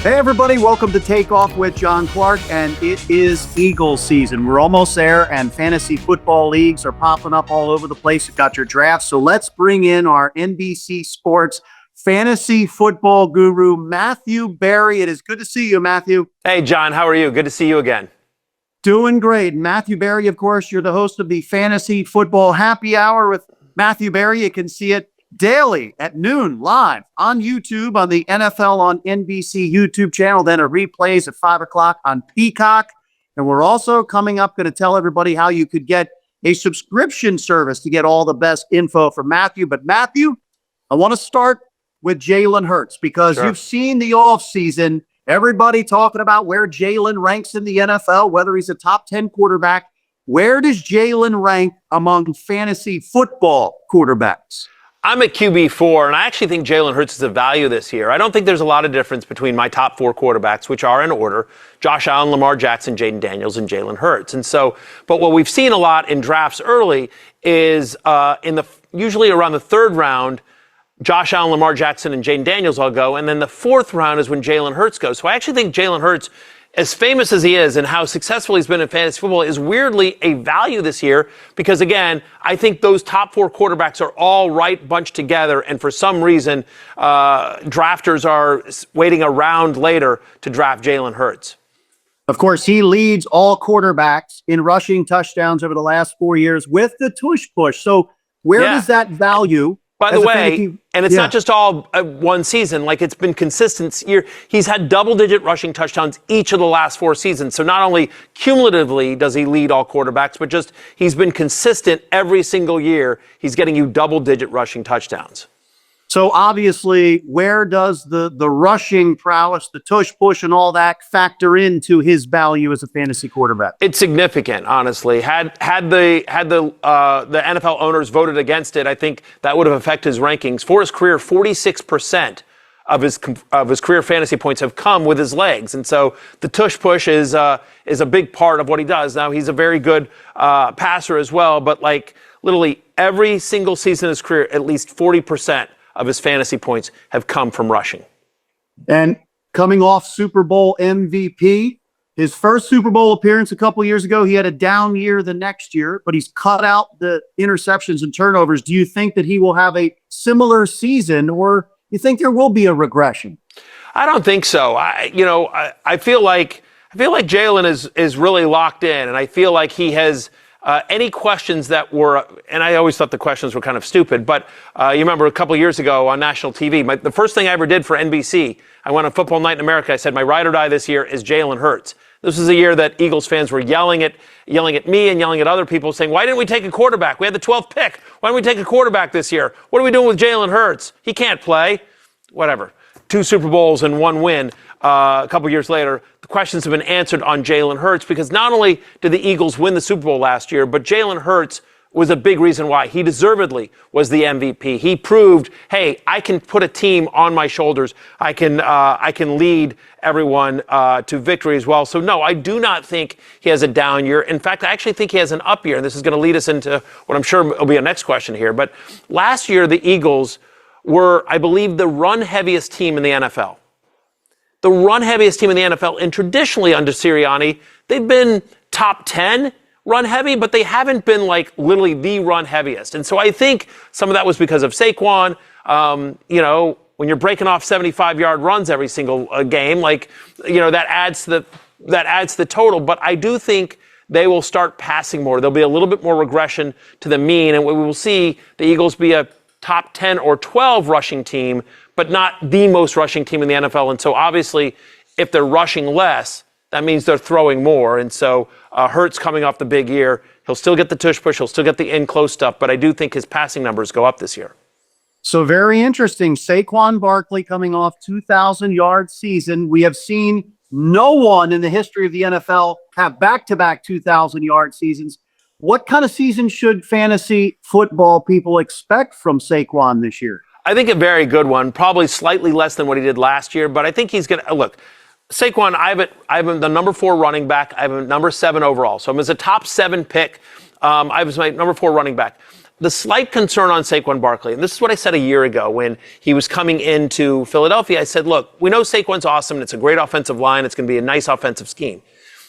Hey everybody, welcome to Takeoff with John Clark, and it is Eagles season. We're almost there, and fantasy football leagues are popping up all over the place. You've got your drafts, so let's bring in our NBC Sports fantasy football guru, Matthew Berry. It is good to see you, Matthew. Hey, John, how are you? Good to see you again. Doing great. Matthew Berry, of course, you're the host of the Fantasy Football Happy Hour with Matthew Berry. You can see it daily at noon live on YouTube on the NFL on NBC YouTube channel. Then it replays at 5 o'clock on Peacock. And we're also coming up going to tell everybody how you could get a subscription service to get all the best info from Matthew. But Matthew, I want to start with Jalen Hurts because You've seen the offseason, everybody talking about where Jalen ranks in the NFL, whether he's a top 10 quarterback. Where does Jalen rank among fantasy football quarterbacks? I'm at QB4, and I actually think Jalen Hurts is a value this year. I don't think there's a lot of difference between my top four quarterbacks, which are in order: Josh Allen, Lamar Jackson, Jayden Daniels, and Jalen Hurts. And so, but what we've seen a lot in drafts early is usually around the third round, Josh Allen, Lamar Jackson, and Jayden Daniels all go, and then the fourth round is when Jalen Hurts goes. So I actually think Jalen Hurts, as famous as he is and how successful he's been in fantasy football, is weirdly a value this year because, again, I think those top four quarterbacks are all right bunched together, and for some reason, drafters are waiting a round later to draft Jalen Hurts. Of course, he leads all quarterbacks in rushing touchdowns over the last 4 years with the tush push. So where does that value... By the way, and it's not just all one season, like it's been consistent year. He's had double-digit rushing touchdowns each of the last 4 seasons. So not only cumulatively does he lead all quarterbacks, but just he's been consistent every single year. He's getting you double-digit rushing touchdowns. So obviously, where does the rushing prowess, the tush push, and all that factor into his value as a fantasy quarterback? It's significant, honestly. Had the NFL owners voted against it, I think that would have affected his rankings. For his career, 46% of his career fantasy points have come with his legs, and so the tush push is a big part of what he does. Now he's a very good passer as well, but like literally every single season of his career, at least 40% of his fantasy points have come from rushing. And coming off Super Bowl MVP, his first Super Bowl appearance a couple years ago, he had a down year the next year, but he's cut out the interceptions and turnovers. Do you think that he will have a similar season, or you think there will be a regression? I don't think so. I feel like Jalen is really locked in, and I feel like he has any questions that were, and I always thought the questions were kind of stupid, but you remember a couple of years ago on national TV, the first thing I ever did for NBC, I went on Football Night in America. I said, my ride or die this year is Jalen Hurts. This was a year that Eagles fans were yelling at me and yelling at other people, saying, why didn't we take a quarterback? We had the 12th pick. Why didn't we take a quarterback this year? What are we doing with Jalen Hurts? He can't play. Whatever. 2 Super Bowls and 1 win. A couple years later, the questions have been answered on Jalen Hurts because not only did the Eagles win the Super Bowl last year, but Jalen Hurts was a big reason why. He deservedly was the MVP. He proved, hey, I can put a team on my shoulders. I can lead everyone to victory as well. So no, I do not think he has a down year. In fact, I actually think he has an up year, and this is going to lead us into what I'm sure will be our next question here. But last year, the Eagles were, I believe, the run-heaviest team in the NFL. The run-heaviest team in the NFL, and traditionally under Sirianni, they've been top 10 run-heavy, but they haven't been like literally the run-heaviest. And so I think some of that was because of Saquon. When you're breaking off 75-yard runs every single game, that adds the total. But I do think they will start passing more. There'll be a little bit more regression to the mean, and we will see the Eagles be a top 10 or 12 rushing team, but not the most rushing team in the NFL. And so obviously, if they're rushing less, that means they're throwing more. And so Hurts coming off the big year, he'll still get the tush push, he'll still get the in-close stuff, but I do think his passing numbers go up this year. So very interesting. Saquon Barkley coming off 2,000-yard season. We have seen no one in the history of the NFL have back-to-back 2,000-yard seasons. What kind of season should fantasy football people expect from Saquon this year? I think a very good one, probably slightly less than what he did last year, but I think he's going to look. Saquon, I have him the number 4 running back. I have him number 7 overall. So I'm as a top 7 pick. I was my number 4 running back. the slight concern on Saquon Barkley, and this is what I said a year ago when he was coming into Philadelphia. I said, look, we know Saquon's awesome, and it's a great offensive line. It's going to be a nice offensive scheme.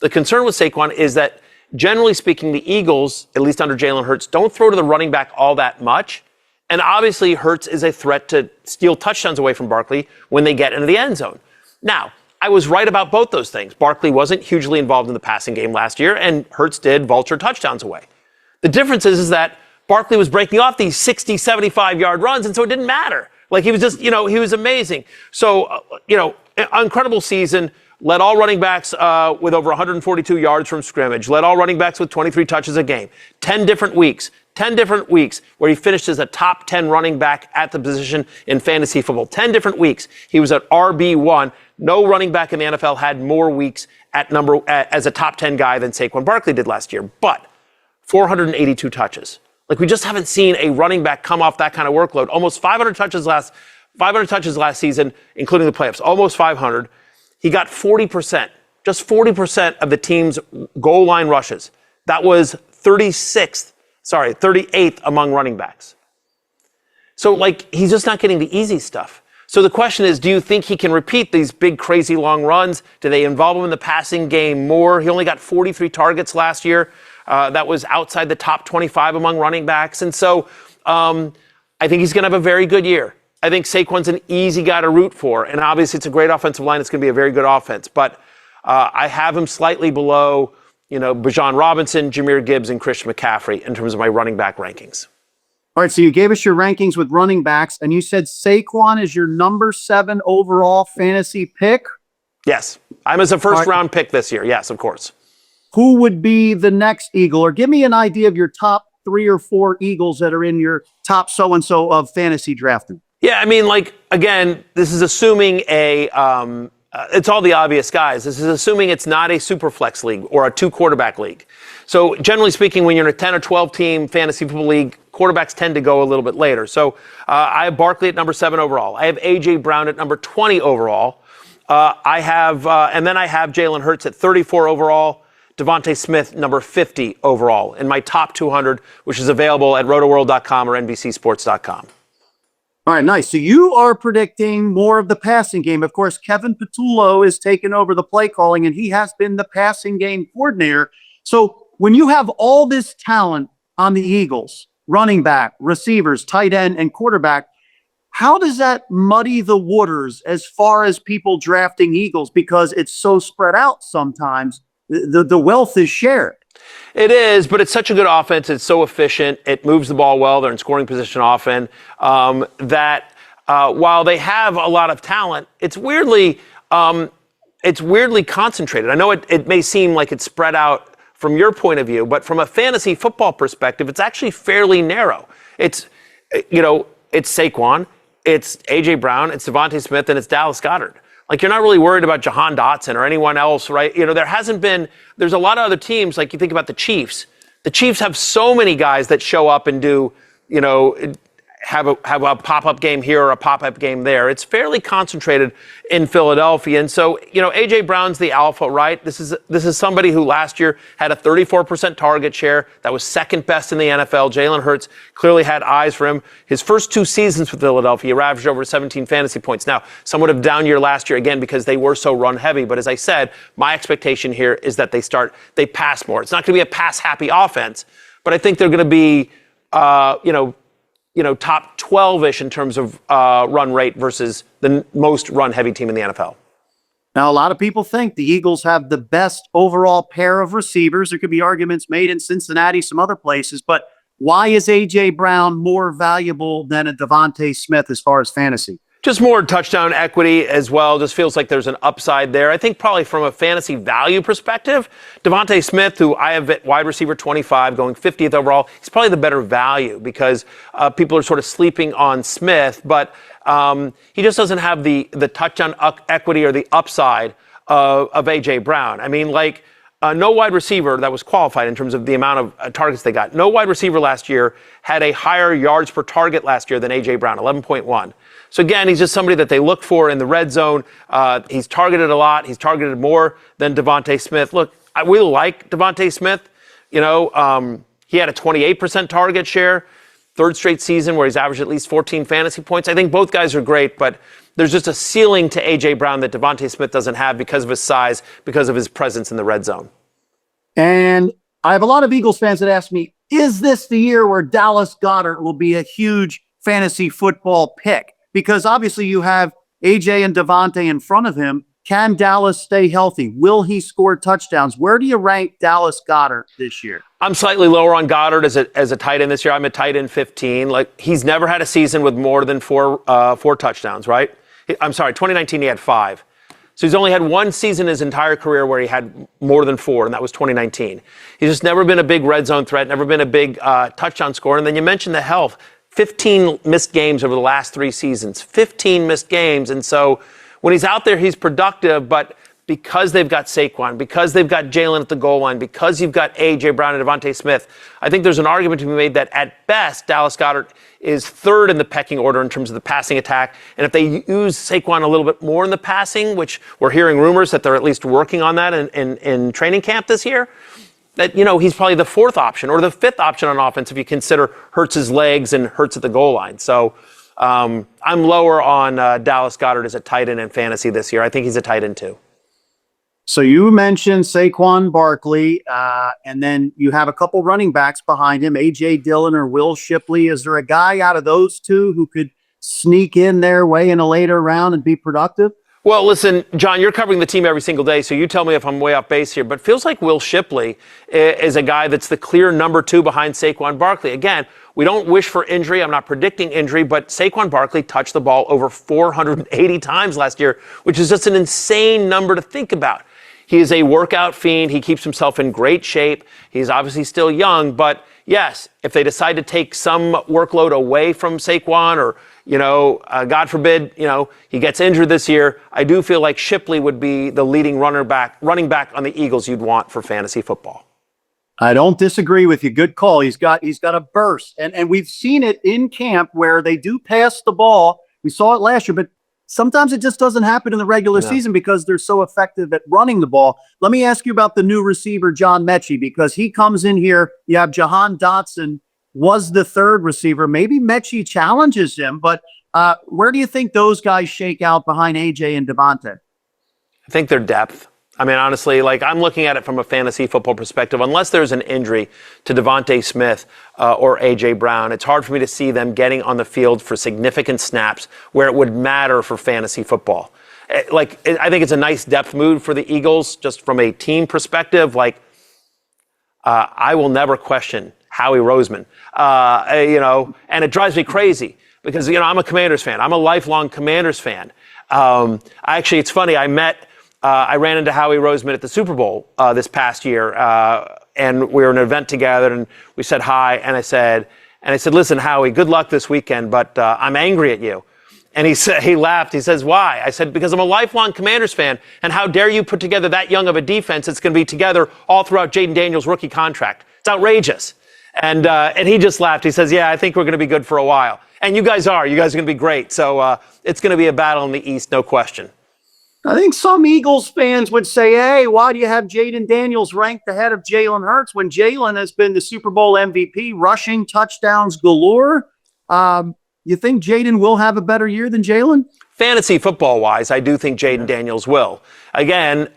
The concern with Saquon is that, generally speaking, the Eagles, at least under Jalen Hurts, don't throw to the running back all that much. And obviously, Hurts is a threat to steal touchdowns away from Barkley when they get into the end zone. Now, I was right about both those things. Barkley wasn't hugely involved in the passing game last year, and Hurts did vulture touchdowns away. The difference is that Barkley was breaking off these 60, 75-yard runs, and so it didn't matter. Like, he was just, he was amazing. So, incredible season. Led all running backs with over 142 yards from scrimmage. Led all running backs with 23 touches a game. 10 different weeks where he finished as a top 10 running back at the position in fantasy football. 10 different weeks. He was at RB1. No running back in the NFL had more weeks as a top 10 guy than Saquon Barkley did last year. But 482 touches. Like, we just haven't seen a running back come off that kind of workload. Almost 500 touches last season, including the playoffs. Almost 500. He got 40%, just 40% of the team's goal line rushes. That was 38th among running backs. So, he's just not getting the easy stuff. So the question is, do you think he can repeat these big, crazy long runs? Do they involve him in the passing game more? He only got 43 targets last year. That was outside the top 25 among running backs. And so I think he's going to have a very good year. I think Saquon's an easy guy to root for. And obviously, it's a great offensive line. It's going to be a very good offense. But I have him slightly below, Bijan Robinson, Jahmyr Gibbs, and Christian McCaffrey in terms of my running back rankings. All right, so you gave us your rankings with running backs, and you said Saquon is your number 7 overall fantasy pick? Yes. I'm as a first-round pick this year. Yes, of course. Who would be the next Eagle? Or give me an idea of your top 3 or 4 Eagles that are in your top so-and-so of fantasy drafting. Yeah, I mean, again, this is assuming it's all the obvious guys. This is assuming it's not a super flex league or a 2-quarterback league. So generally speaking, when you're in a 10 or 12 team fantasy football league, quarterbacks tend to go a little bit later. So I have Barkley at number 7 overall. I have AJ Brown at number 20 overall. And then I have Jalen Hurts at 34 overall. DeVonta Smith, number 50 overall in my top 200, which is available at rotoworld.com or NBCsports.com. All right, nice. So you are predicting more of the passing game. Of course, Kevin Patullo is taking over the play calling, and he has been the passing game coordinator. So when you have all this talent on the Eagles, running back, receivers, tight end, and quarterback, how does that muddy the waters as far as people drafting Eagles? Because it's so spread out sometimes. The wealth is shared. It is, but it's such a good offense. It's so efficient. It moves the ball well. They're in scoring position often. That while they have a lot of talent, it's weirdly concentrated. I know it may seem like it's spread out from your point of view, but from a fantasy football perspective, it's actually fairly narrow. It's Saquon, it's AJ Brown, it's DeVonta Smith, and it's Dallas Goedert. You're not really worried about Jahan Dotson or anyone else, right? There's a lot of other teams, like you think about the Chiefs. The Chiefs have so many guys that show up and do, have a pop-up game here or a pop-up game there. It's fairly concentrated in Philadelphia. And so, AJ Brown's the alpha, right? This is somebody who last year had a 34% target share. That was second best in the NFL. Jalen Hurts clearly had eyes for him. His first 2 seasons with Philadelphia, he averaged over 17 fantasy points. Now, somewhat of a down year last year, again, because they were so run heavy. But as I said, my expectation here is that they pass more. It's not going to be a pass-happy offense, but I think they're going to be, top 12-ish in terms of run rate versus the most run-heavy team in the NFL. Now, a lot of people think the Eagles have the best overall pair of receivers. There could be arguments made in Cincinnati, some other places, but why is A.J. Brown more valuable than a DeVonta Smith as far as fantasy? Just more touchdown equity as well. Just feels like there's an upside there. I think probably from a fantasy value perspective, DeVonta Smith, who I have at wide receiver 25, going 50th overall, he's probably the better value because people are sort of sleeping on Smith, but he just doesn't have the touchdown equity or the upside of A.J. Brown. I mean, no wide receiver that was qualified in terms of the amount of targets they got. No wide receiver last year had a higher yards per target last year than A.J. Brown, 11.1. So again, he's just somebody that they look for in the red zone. He's targeted a lot. He's targeted more than DeVonta Smith. Look, I really like DeVonta Smith. He had a 28% target share. third straight season where he's averaged at least 14 fantasy points. I think both guys are great, but there's just a ceiling to AJ Brown that DeVonta Smith doesn't have because of his size, because of his presence in the red zone. And I have a lot of Eagles fans that ask me, is this the year where Dallas Goedert will be a huge fantasy football pick? Because obviously you have AJ and DeVonta in front of him. Can Dallas stay healthy? Will he score touchdowns? Where do you rank Dallas Goedert this year? I'm slightly lower on Goedert as a tight end this year. I'm a tight end 15. Like, he's never had a season with more than four touchdowns, right? I'm sorry, 2019 he had 5. So he's only had one season in his entire career where he had more than 4, and that was 2019. He's just never been a big red zone threat, never been a big touchdown scorer. And then you mentioned the health. 15 missed games over the last 3 seasons. 15 missed games. And so when he's out there, he's productive, but because they've got Saquon, because they've got Jalen at the goal line, because you've got A.J. Brown and DeVonta Smith, I think there's an argument to be made that at best, Dallas Goedert is third in the pecking order in terms of the passing attack. And if they use Saquon a little bit more in the passing, which we're hearing rumors that they're at least working on that in training camp this year, that, he's probably the 4th option or the 5th option on offense if you consider Hurts' legs and Hurts at the goal line. So I'm lower on Dallas Goedert as a tight end in fantasy this year. I think he's a tight end too. So you mentioned Saquon Barkley, and then you have a couple running backs behind him, AJ Dillon or Will Shipley. Is there a guy out of those two who could sneak in their way in a later round and be productive? Well, listen, John, you're covering the team every single day, so you tell me if I'm way off base here, but it feels like Will Shipley is a guy that's the clear number 2 behind Saquon Barkley. Again, we don't wish for injury. I'm not predicting injury, but Saquon Barkley touched the ball over 480 times last year, which is just an insane number to think about. He is a workout fiend. He keeps himself in great shape. He's obviously still young, but yes, if they decide to take some workload away from Saquon or, God forbid, he gets injured this year, I do feel like Shipley would be the leading running back on the Eagles you'd want for fantasy football. I don't disagree with you. Good call. He's got a burst. And we've seen it in camp where they do pass the ball. We saw it last year, but sometimes it just doesn't happen in the regular season because they're so effective at running the ball. Let me ask you about the new receiver, John Metchie, because he comes in here. You have Jahan Dotson was the 3rd receiver. Maybe Metchie challenges him, but where do you think those guys shake out behind AJ and DeVonta? I think their depth. I mean, honestly, I'm looking at it from a fantasy football perspective. Unless there's an injury to DeVonta Smith or A.J. Brown, it's hard for me to see them getting on the field for significant snaps where it would matter for fantasy football. I think it's a nice depth move for the Eagles, just from a team perspective. I will never question Howie Roseman, and it drives me crazy because, I'm a Commanders fan. I'm a lifelong Commanders fan. It's funny. I ran into Howie Roseman at the Super Bowl this past year, and we were in an event together, and we said hi, and I said, listen, Howie, good luck this weekend, but I'm angry at you. And he laughed. He says, why? I said, because I'm a lifelong Commanders fan, and how dare you put together that young of a defense that's going to be together all throughout Jayden Daniels' rookie contract. It's outrageous. And he just laughed. He says, yeah, I think we're going to be good for a while. And you guys are. You guys are going to be great. So it's going to be a battle in the East, no question. I think some Eagles fans would say, hey, why do you have Jayden Daniels ranked ahead of Jalen Hurts when Jalen has been the Super Bowl MVP, rushing touchdowns galore? You think Jayden will have a better year than Jalen? Fantasy football-wise, I do think Jayden Daniels will. Again,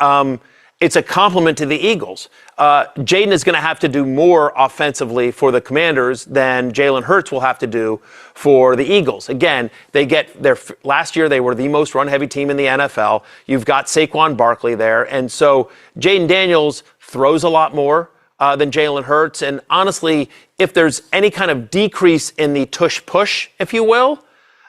it's a compliment to the Eagles. Jayden is going to have to do more offensively for the Commanders than Jalen Hurts will have to do for the Eagles. Again, last year they were the most run-heavy team in the NFL. You've got Saquon Barkley there, and so Jayden Daniels throws a lot more than Jalen Hurts. And honestly, if there's any kind of decrease in the tush-push, if you will,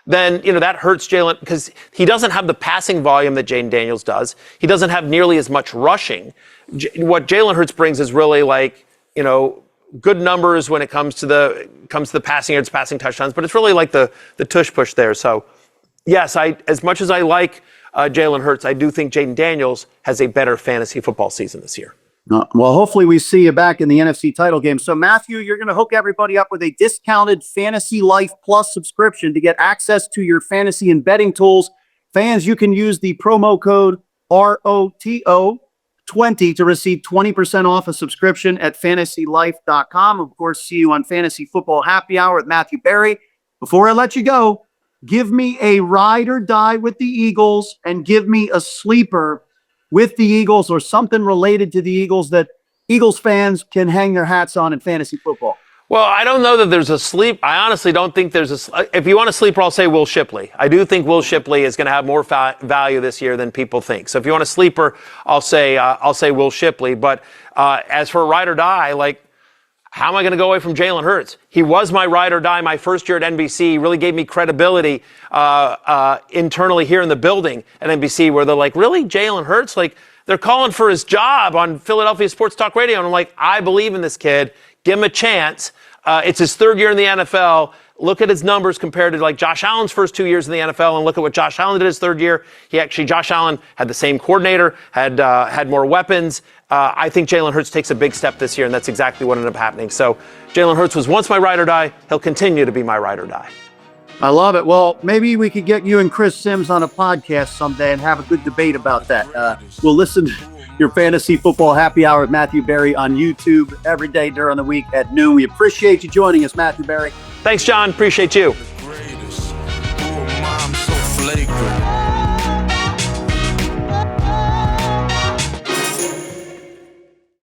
then, that hurts Jalen because he doesn't have the passing volume that Jayden Daniels does. He doesn't have nearly as much rushing. What Jalen Hurts brings is really good numbers when it comes to the passing yards, passing touchdowns, but it's really like the tush push there. So, yes, as much as I like Jalen Hurts, I do think Jayden Daniels has a better fantasy football season this year. Well, hopefully we see you back in the NFC title game. So, Matthew, you're going to hook everybody up with a discounted Fantasy Life Plus subscription to get access to your fantasy and betting tools. Fans, you can use the promo code ROTO 20 to receive 20% off a subscription at fantasylife.com. Of course, see you on Fantasy Football Happy Hour with Matthew Berry. Before I let you go, give me a ride or die with the Eagles and give me a sleeper with the Eagles or something related to the Eagles that Eagles fans can hang their hats on in fantasy football. Well, I don't know that there's a sleep. I honestly don't think there's a. If you want a sleeper, I'll say Will Shipley. I do think Will Shipley is going to have more value this year than people think. So if you want a sleeper, I'll say Will Shipley. But as for a ride or die, like, how am I going to go away from Jalen Hurts? He was my ride or die my first year at NBC. He really gave me credibility internally here in the building at NBC, where they're like, really, Jalen Hurts? Like, they're calling for his job on Philadelphia Sports Talk Radio. And I'm like, I believe in this kid. Give him a chance. It's his third year in the NFL. Look at his numbers compared to like Josh Allen's first 2 years in the NFL, and look at what Josh Allen did his third year. Josh Allen had the same coordinator, had more weapons. I think Jalen Hurts takes a big step this year, and that's exactly what ended up happening. So Jalen Hurts was once my ride or die. He'll continue to be my ride or die. I love it. Well, maybe we could get you and Chris Sims on a podcast someday and have a good debate about that. We'll listen to your Fantasy Football Happy Hour with Matthew Berry on YouTube every day during the week at noon. We appreciate you joining us, Matthew Berry. Thanks, John. Appreciate you.